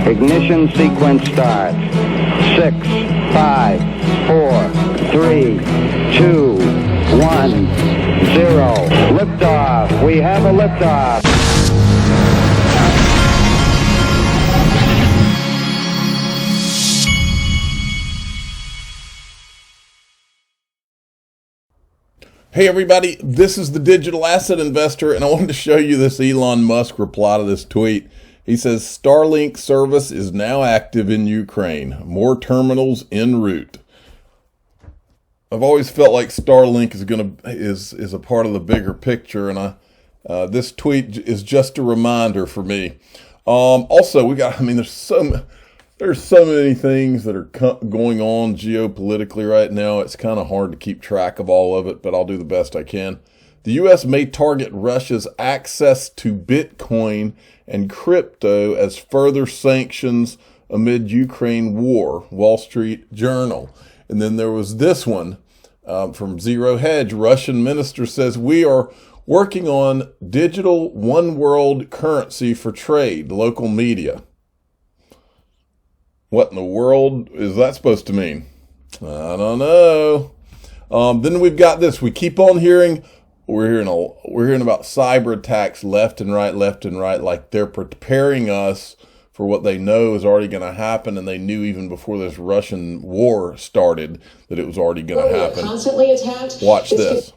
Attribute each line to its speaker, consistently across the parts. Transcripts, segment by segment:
Speaker 1: Ignition sequence starts. 6, 5, 4, 3, 2, 1, 0. Liftoff. We have a liftoff.
Speaker 2: Hey everybody, this is the Digital Asset Investor, and I wanted to show you this Elon Musk reply to this tweet. He says, Starlink service is now active in Ukraine. More terminals en route. I've always felt like Starlink is a part of the bigger picture, and this tweet is just a reminder for me. Also, there's so many things that are going on geopolitically right now. It's kind of hard to keep track of all of it, but I'll do the best I can. The U.S. may target Russia's access to Bitcoin and crypto as further sanctions amid Ukraine war, Wall Street Journal. And then there was this one from Zero Hedge. Russian minister says, we are working on digital one world currency for trade, local media. What in the world is that supposed to mean? I don't know. Then we've got this. We keep on hearing, we're hearing about cyber attacks left and right, like they're preparing us for what they know is already going to happen, and they knew even before this Russian war started that it was already going to happen.
Speaker 3: Constantly attacked.
Speaker 2: Watch this.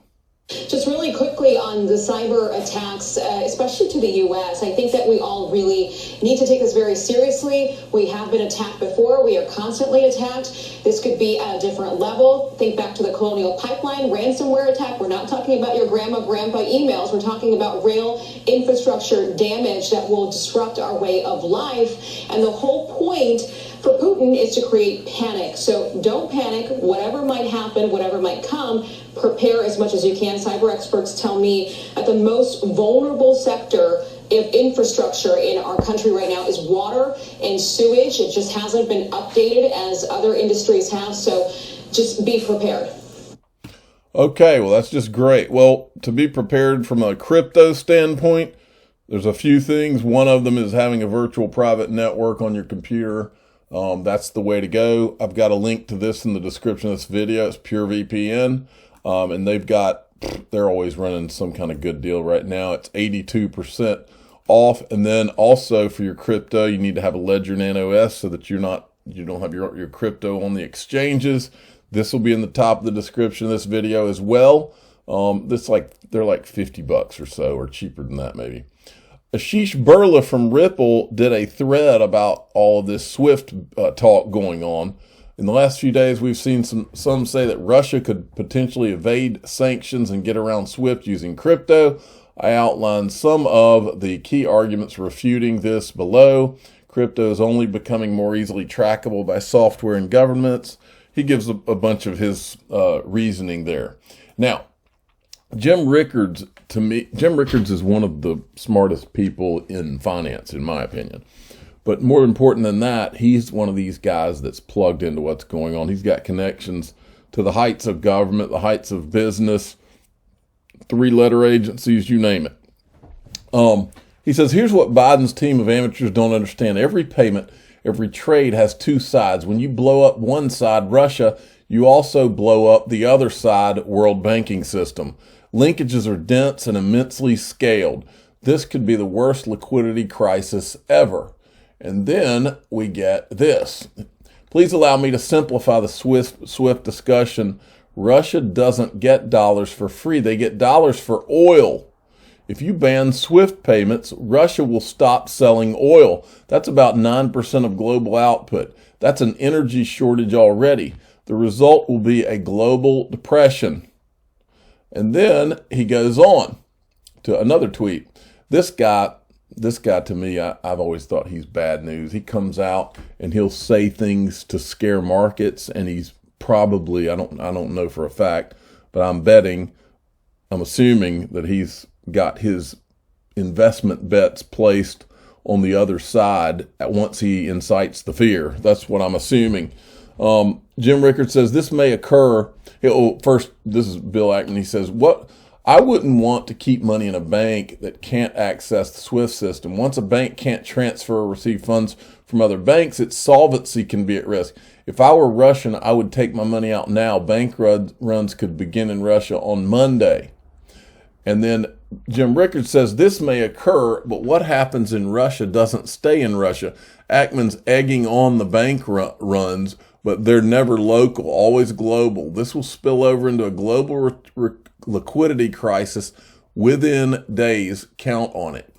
Speaker 3: Just really quickly on the cyber attacks, especially to the U.S., I think that we all really need to take this very seriously. We have been attacked before. We are constantly attacked. This could be at a different level. Think back to the Colonial Pipeline ransomware attack. We're not talking about your grandma, grandpa emails. We're talking about real infrastructure damage that will disrupt our way of life. And the whole point for Putin is to create panic. So don't panic. Whatever might happen, whatever might come, prepare as much as you can. Cyber experts tell me that the most vulnerable sector of infrastructure in our country right now is water and sewage. It just hasn't been updated as other industries have. So just be prepared.
Speaker 2: Okay, well, that's just great. Well, to be prepared from a crypto standpoint, there's a few things. One of them is having a virtual private network on your computer. That's the way to go. I've got a link to this in the description of this video. It's PureVPN. And they're always running some kind of good deal right now. It's 82% off. And then also for your crypto, you need to have a Ledger Nano S so that you don't have your crypto on the exchanges. This will be in the top of the description of this video as well. They're like $50 or so, or cheaper than that maybe. Ashish Burla from Ripple did a thread about all of this SWIFT talk going on. In the last few days, we've seen some say that Russia could potentially evade sanctions and get around SWIFT using crypto. I outlined some of the key arguments refuting this below. Crypto is only becoming more easily trackable by software and governments. He gives a bunch of his reasoning there. Now, Jim Rickards is one of the smartest people in finance, in my opinion. But more important than that, he's one of these guys that's plugged into what's going on. He's got connections to the heights of government, the heights of business, three-letter agencies, you name it. He says, here's what Biden's team of amateurs don't understand. Every payment, every trade has two sides. When you blow up one side, Russia, you also blow up the other side, world banking system. Linkages are dense and immensely scaled. This could be the worst liquidity crisis ever. And then we get this. Please allow me to simplify the SWIFT discussion. Russia doesn't get dollars for free. They get dollars for oil. If you ban SWIFT payments, Russia will stop selling oil. That's about 9% of global output. That's an energy shortage already. The result will be a global depression. And then he goes on to another tweet. This guy to me, I've always thought he's bad news. He comes out and he'll say things to scare markets, and he's probably, I don't know for a fact, but I'm assuming that he's got his investment bets placed on the other side once he incites the fear. That's what I'm assuming. Jim Rickard says this may occur. First, this is Bill Ackman. He says, I wouldn't want to keep money in a bank that can't access the SWIFT system. Once a bank can't transfer or receive funds from other banks, its solvency can be at risk. If I were Russian, I would take my money out now. Bank runs could begin in Russia on Monday. And then Jim Rickards says this may occur, but what happens in Russia doesn't stay in Russia. Ackman's egging on the bank runs, but they're never local, always global. This will spill over into a global liquidity crisis within days. Count on it.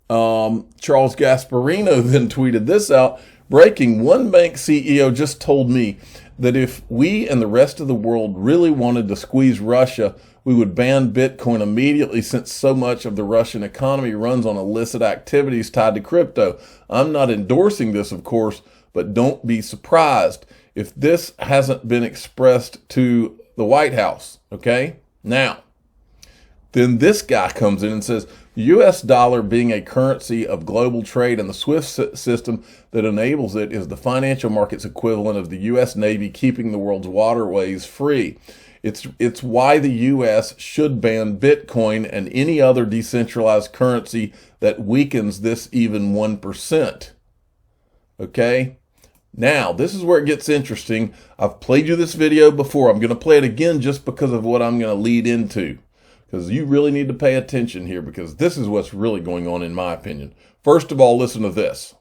Speaker 2: Charles Gasparino then tweeted this out. Breaking, one bank CEO just told me that if we and the rest of the world really wanted to squeeze Russia, we would ban Bitcoin immediately, since so much of the Russian economy runs on illicit activities tied to crypto. I'm not endorsing this, of course, but don't be surprised if this hasn't been expressed to the White House. Okay? Now, then this guy comes in and says, U.S. dollar being a currency of global trade and the SWIFT system that enables it is the financial market's equivalent of the U.S. Navy keeping the world's waterways free. It's why the U.S. should ban Bitcoin and any other decentralized currency that weakens this even 1%. Okay? Now, this is where it gets interesting. I've played you this video before. I'm going to play it again just because of what I'm going to lead into. Because you really need to pay attention here, because this is what's really going on in my opinion. First of all, listen to this.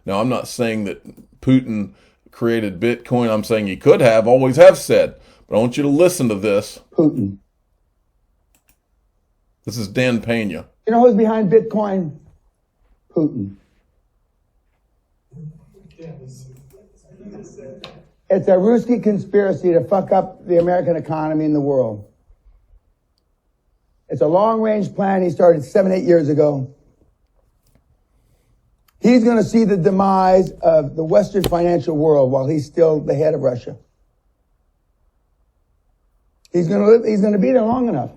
Speaker 2: Now, I'm not saying that Putin created Bitcoin. I'm saying he could have, always have said. But I want you to listen to this.
Speaker 4: Putin.
Speaker 2: This is Dan Pena.
Speaker 4: You know who's behind Bitcoin? Putin. It's a Ruski conspiracy to fuck up the American economy and the world. It's a long-range plan he started 7-8 years ago. He's going to see the demise of the Western financial world while he's still the head of Russia. He's going to be there long enough.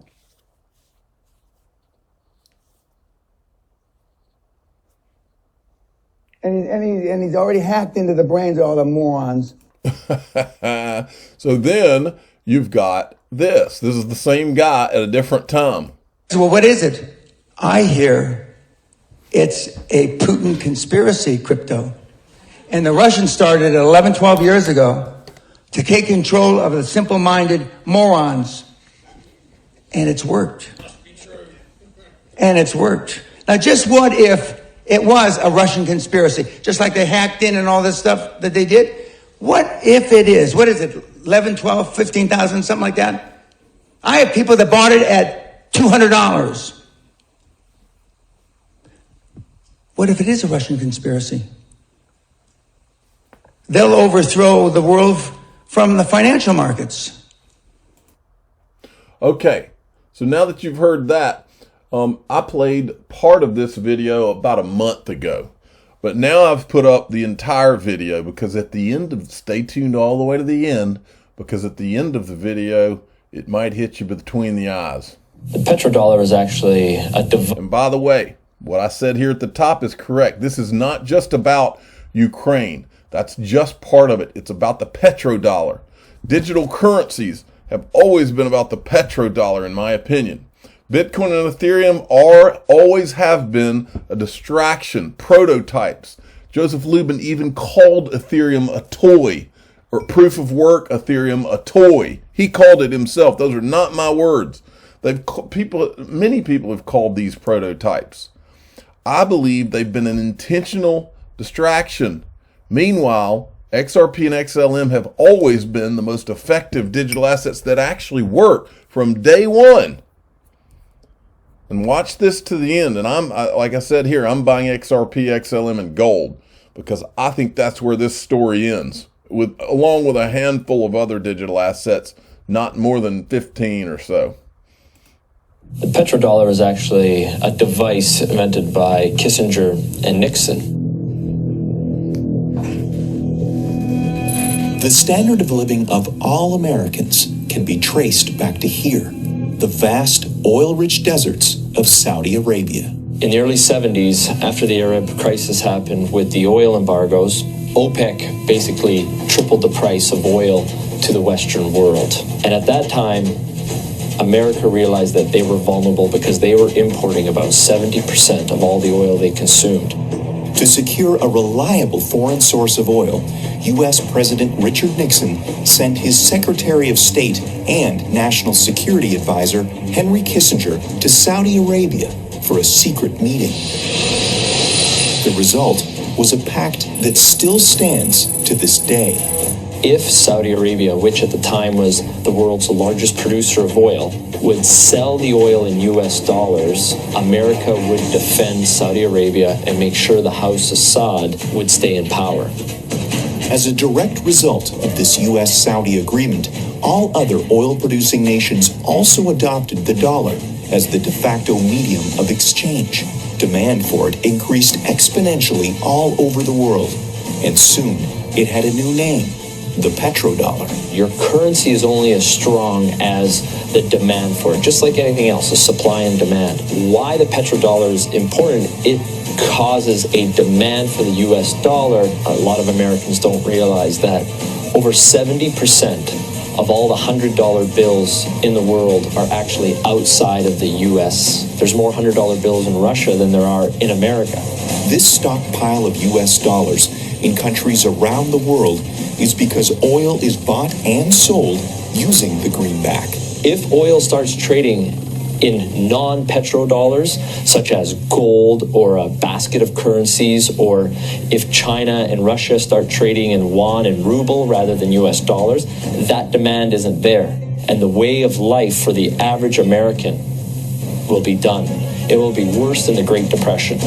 Speaker 4: And he's already hacked into the brains of all the morons.
Speaker 2: So then you've got this. This is the same guy at a different time.
Speaker 4: Well, what is it? I hear it's a Putin conspiracy, crypto. And the Russians started 11, 12 years ago to take control of the simple-minded morons. And it's worked. And it's worked. Now, just what if it was a Russian conspiracy? Just like they hacked in and all this stuff that they did? What if it is? What is it? 11, 12, 15,000, something like that? I have people that bought it at $200. What if it is a Russian conspiracy? They'll overthrow the world from the financial markets.
Speaker 2: Okay, so now that you've heard that, I played part of this video about a month ago. But now I've put up the entire video because at the end of, stay tuned all the way to the end, because at the end of the video, it might hit you between the eyes.
Speaker 5: The petrodollar is actually a
Speaker 2: And by the way, what I said here at the top is correct. This is not just about Ukraine. That's just part of it. It's about the petrodollar. Digital currencies have always been about the petrodollar, in my opinion. Bitcoin and Ethereum always have been a distraction, prototypes. Joseph Lubin even called Ethereum a toy, or proof of work Ethereum a toy. He called it himself. Those are not my words. Many people have called these prototypes. I believe they've been an intentional distraction. Meanwhile, XRP and XLM have always been the most effective digital assets that actually work from day one. And watch this to the end. And like I said here, I'm buying XRP, XLM, and gold because I think that's where this story ends, along with a handful of other digital assets, not more than 15 or so.
Speaker 5: The petrodollar is actually a device invented by Kissinger and Nixon.
Speaker 6: The standard of living of all Americans can be traced back to here, the vast oil-rich deserts of Saudi Arabia.
Speaker 5: In the early 70s, after the Arab crisis happened with the oil embargoes, OPEC basically tripled the price of oil to the Western world. And at that time, America realized that they were vulnerable because they were importing about 70% of all the oil they consumed.
Speaker 6: To secure a reliable foreign source of oil, U.S. President Richard Nixon sent his Secretary of State and National Security Advisor Henry Kissinger to Saudi Arabia for a secret meeting. The result was a pact that still stands to this day.
Speaker 5: If Saudi Arabia, which at the time was the world's largest producer of oil, would sell the oil in US dollars, America would defend Saudi Arabia and make sure the House Assad would stay in power.
Speaker 6: As a direct result of this U.S.-Saudi agreement, all other oil-producing nations also adopted the dollar as the de facto medium of exchange. Demand for it increased exponentially all over the world, and soon it had a new name, the petrodollar.
Speaker 5: Your currency is only as strong as the demand for it, just like anything else, a supply and demand. Why the petrodollar is important, it causes a demand for the US dollar. A lot of Americans don't realize that over 70% of all the $100 bills in the world are actually outside of the US. There's more $100 bills in Russia than there are in America.
Speaker 6: This stockpile of US dollars in countries around the world is because oil is bought and sold using the greenback.
Speaker 5: If oil starts trading in non-petrodollars, such as gold or a basket of currencies, or if China and Russia start trading in yuan and ruble rather than US dollars, that demand isn't there. And the way of life for the average American will be done. It will be worse than the Great Depression.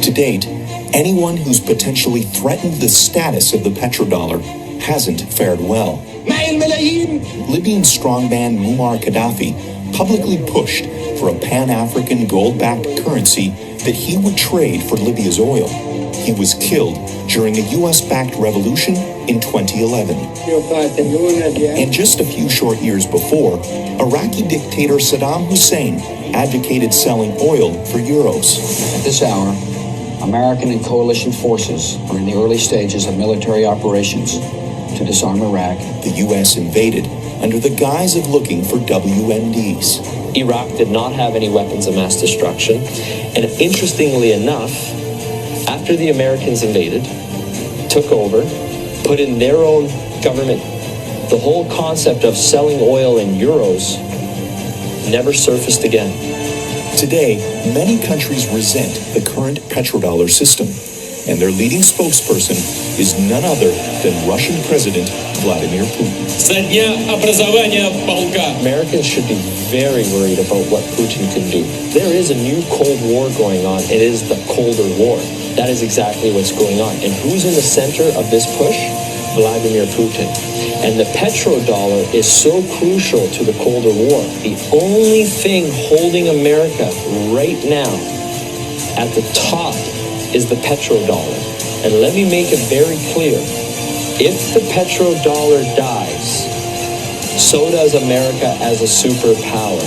Speaker 6: To date, anyone who's potentially threatened the status of the petrodollar hasn't fared well. Libyan strongman Muammar Gaddafi publicly pushed for a Pan-African gold-backed currency that he would trade for Libya's oil. He was killed during a US-backed revolution in 2011. And just a few short years before, Iraqi dictator Saddam Hussein advocated selling oil for euros.
Speaker 7: At this hour, American and coalition forces are in the early stages of military operations to disarm Iraq.
Speaker 6: The U.S. invaded under the guise of looking for WMDs.
Speaker 5: Iraq did not have any weapons of mass destruction. And interestingly enough, after the Americans invaded, took over, put in their own government, the whole concept of selling oil in euros never surfaced again.
Speaker 6: Today, many countries resent the current petrodollar system, and their leading spokesperson is none other than Russian President Vladimir Putin.
Speaker 5: Americans should be very worried about what Putin can do. There is a new Cold War going on. It is the colder war. That is exactly what's going on. And who's in the center of this push? Vladimir Putin. And the petrodollar is so crucial to the colder war. The only thing holding America right now at the top is the petrodollar. And let me make it very clear. If the petrodollar dies, so does America as a superpower.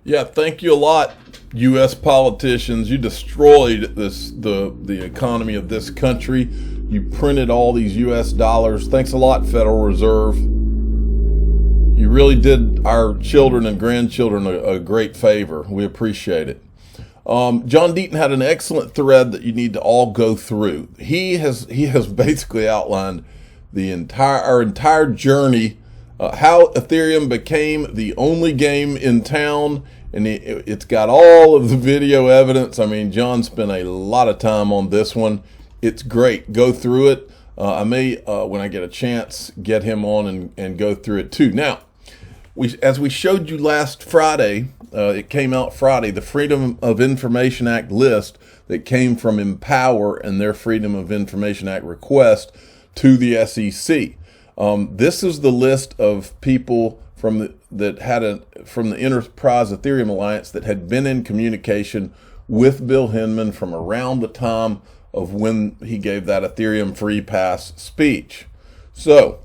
Speaker 2: Yeah, thank you a lot, U.S. politicians. You destroyed the economy of this country. You printed all these U.S. dollars. Thanks a lot, Federal Reserve. You really did our children and grandchildren a great favor. We appreciate it. John Deaton had an excellent thread that you need to all go through. He has basically outlined our entire journey, how Ethereum became the only game in town, and it's got all of the video evidence. I mean, John spent a lot of time on this one. It's great. Go through it. I may, when I get a chance, get him on and go through it too. Now, as we showed you last Friday, it came out Friday, the Freedom of Information Act list that came from Empower and their Freedom of Information Act request to the SEC. This is the list of people from the Enterprise Ethereum Alliance that had been in communication with Bill Hinman from around the time of when he gave that Ethereum Free Pass speech. So,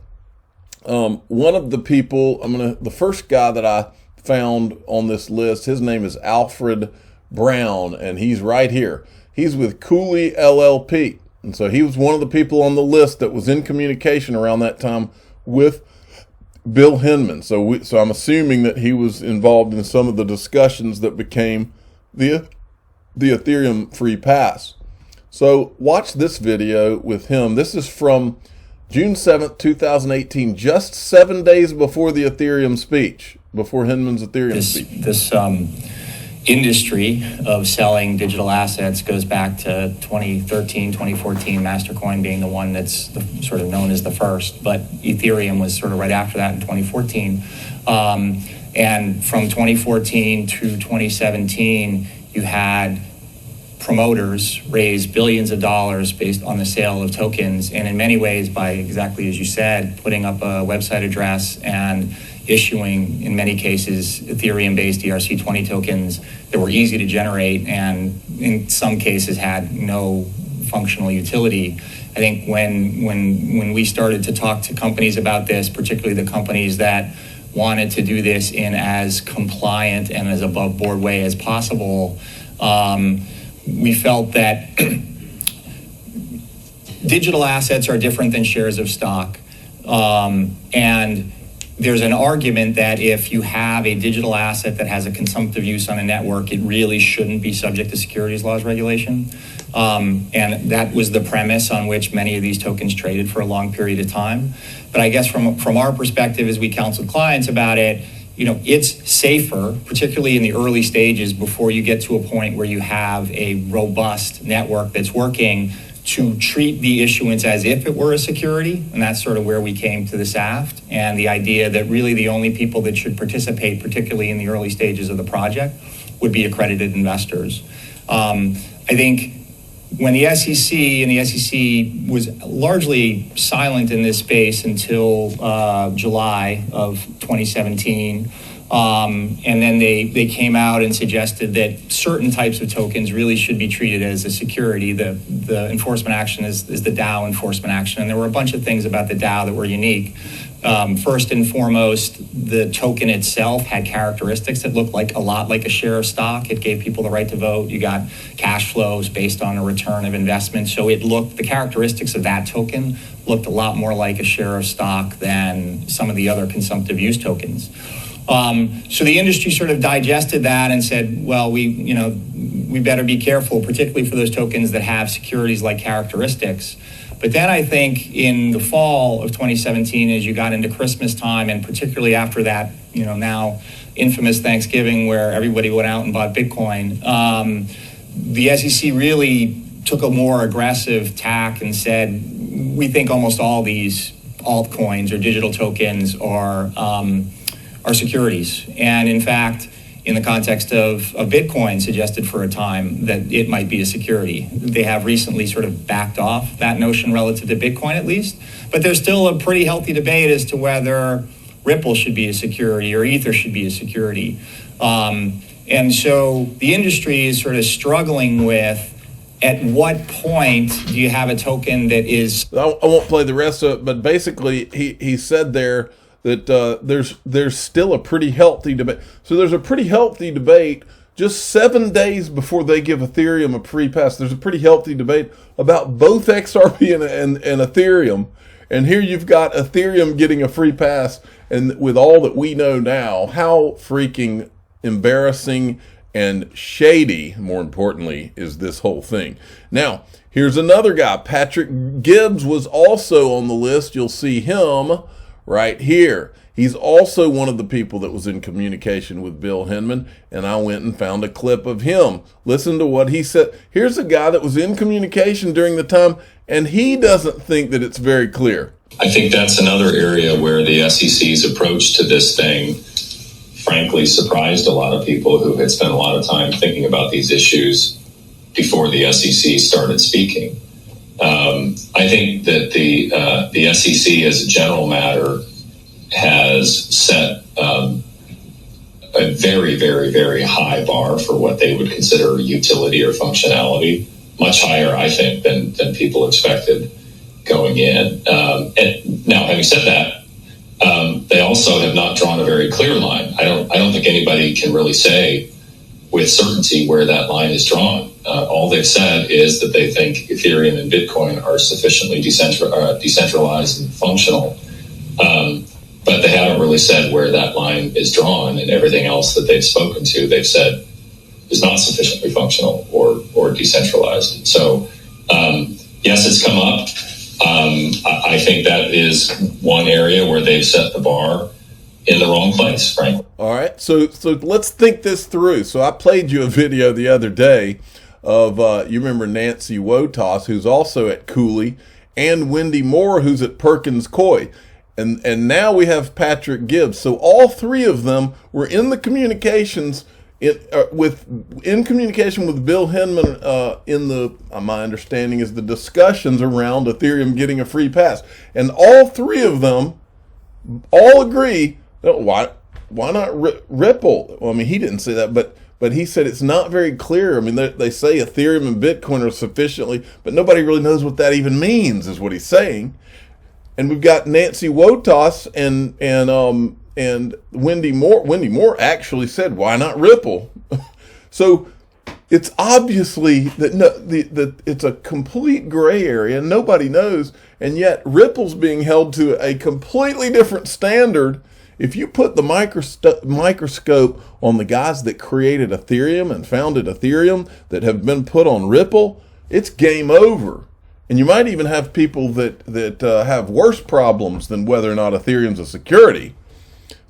Speaker 2: one of the people, the first guy that I found on this list, his name is Alfred Brown, and he's right here. He's with Cooley LLP. And so he was one of the people on the list that was in communication around that time with Bill Hinman. So I'm assuming that he was involved in some of the discussions that became the Ethereum free pass. So watch this video with him. This is from June 7th, 2018, just 7 days before the Ethereum speech, before Hinman's Ethereum speech.
Speaker 8: This industry of selling digital assets goes back to 2013, 2014, Mastercoin being the one that's sort of known as the first, but Ethereum was sort of right after that in 2014. And from 2014 to 2017, you had promoters raise billions of dollars based on the sale of tokens, and in many ways, by exactly as you said, putting up a website address and issuing, in many cases, Ethereum-based ERC-20 tokens that were easy to generate and in some cases had no functional utility. I think when we started to talk to companies about this, particularly the companies that wanted to do this in as compliant and as above board way as possible, we felt that digital assets are different than shares of stock. And there's an argument that if you have a digital asset that has a consumptive use on a network, it really shouldn't be subject to securities laws regulation. And that was the premise on which many of these tokens traded for a long period of time. But I guess from our perspective, as we counseled clients about it, it's safer, particularly in the early stages before you get to a point where you have a robust network that's working, to treat the issuance as if it were a security. And that's sort of where we came to the SAFT and the idea that really the only people that should participate, particularly in the early stages of the project, would be accredited investors. I think when the SEC was largely silent in this space until July of 2017, and then they came out and suggested that certain types of tokens really should be treated as a security. The enforcement action is the DAO enforcement action, and there were a bunch of things about the DAO that were unique. First and foremost, the token itself had characteristics that looked a lot like a share of stock. It gave people the right to vote. You got cash flows based on a return of investment. So the characteristics of that token looked a lot more like a share of stock than some of the other consumptive use tokens. So the industry sort of digested that and said, well, we better be careful, particularly for those tokens that have securities-like characteristics. But then I think in the fall of 2017, as you got into Christmas time, and particularly after that, now infamous Thanksgiving where everybody went out and bought Bitcoin, the SEC really took a more aggressive tack and said, we think almost all these altcoins or digital tokens are securities. And in fact, in the context of Bitcoin, suggested for a time that it might be a security. They have recently sort of backed off that notion relative to Bitcoin at least, but there's still a pretty healthy debate as to whether Ripple should be a security or Ether should be a security. And so the industry is sort of struggling with, at what point do you have a token that is...
Speaker 2: I won't play the rest of it, but basically he said there that there's still a pretty healthy debate. So there's a pretty healthy debate just 7 days before they give Ethereum a free pass. There's a pretty healthy debate about both XRP and Ethereum. And here you've got Ethereum getting a free pass. And with all that we know now, how freaking embarrassing and shady, more importantly, is this whole thing. Now, here's another guy. Patrick Gibbs was also on the list. You'll see him right here. He's also one of the people that was in communication with Bill Hinman, and I went and found a clip of him. Listen to what he said. Here's a guy that was in communication during the time, and he doesn't think that it's very clear.
Speaker 9: I think that's another area where the SEC's approach to this thing, frankly, surprised a lot of people who had spent a lot of time thinking about these issues before the SEC started speaking. I think that the SEC, as a general matter, has set a very, very, very high bar for what they would consider utility or functionality, much higher, I think, than people expected going in. And now, having said that, they also have not drawn a very clear line. I don't think anybody can really say with certainty where that line is drawn. All they've said is that they think Ethereum and Bitcoin are sufficiently decentralized and functional. But but they haven't really said where that line is drawn, and everything else that they've spoken to, they've said is not sufficiently functional or decentralized. So, yes, it's come up. I think that is one area where they've set the bar in the wrong place, frankly.
Speaker 2: All right, so let's think this through. So I played you a video the other day of, you remember Nancy Wotas, who's also at Cooley, and Wendy Moore, who's at Perkins Coie. And now we have Patrick Gibbs. So all three of them were in the communications in communication with Bill Hinman my understanding is the discussions around Ethereum getting a free pass. And all three of them all agree that why not Ripple? Well, I mean, he didn't say that, but he said it's not very clear. I mean, they say Ethereum and Bitcoin are sufficiently, but nobody really knows what that even means, is what he's saying. And we've got Nancy Wotas and Wendy Moore. Wendy Moore actually said, "Why not Ripple?" So it's obviously that it's a complete gray area. Nobody knows, and yet Ripple's being held to a completely different standard. If you put the microscope on the guys that created Ethereum and founded Ethereum that have been put on Ripple, it's game over. And you might even have people that have worse problems than whether or not Ethereum's a security.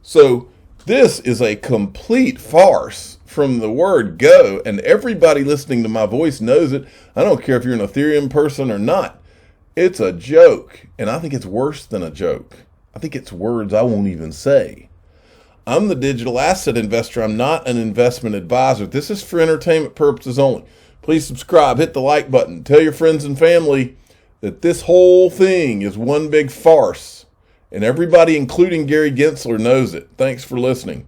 Speaker 2: So this is a complete farce from the word go, and everybody listening to my voice knows it. I don't care if you're an Ethereum person or not. It's a joke, and I think it's worse than a joke. I think it's words I won't even say. I'm the digital asset investor. I'm not an investment advisor. This is for entertainment purposes only. Please subscribe, hit the like button, tell your friends and family that this whole thing is one big farce. And everybody, including Gary Gensler, knows it. Thanks for listening.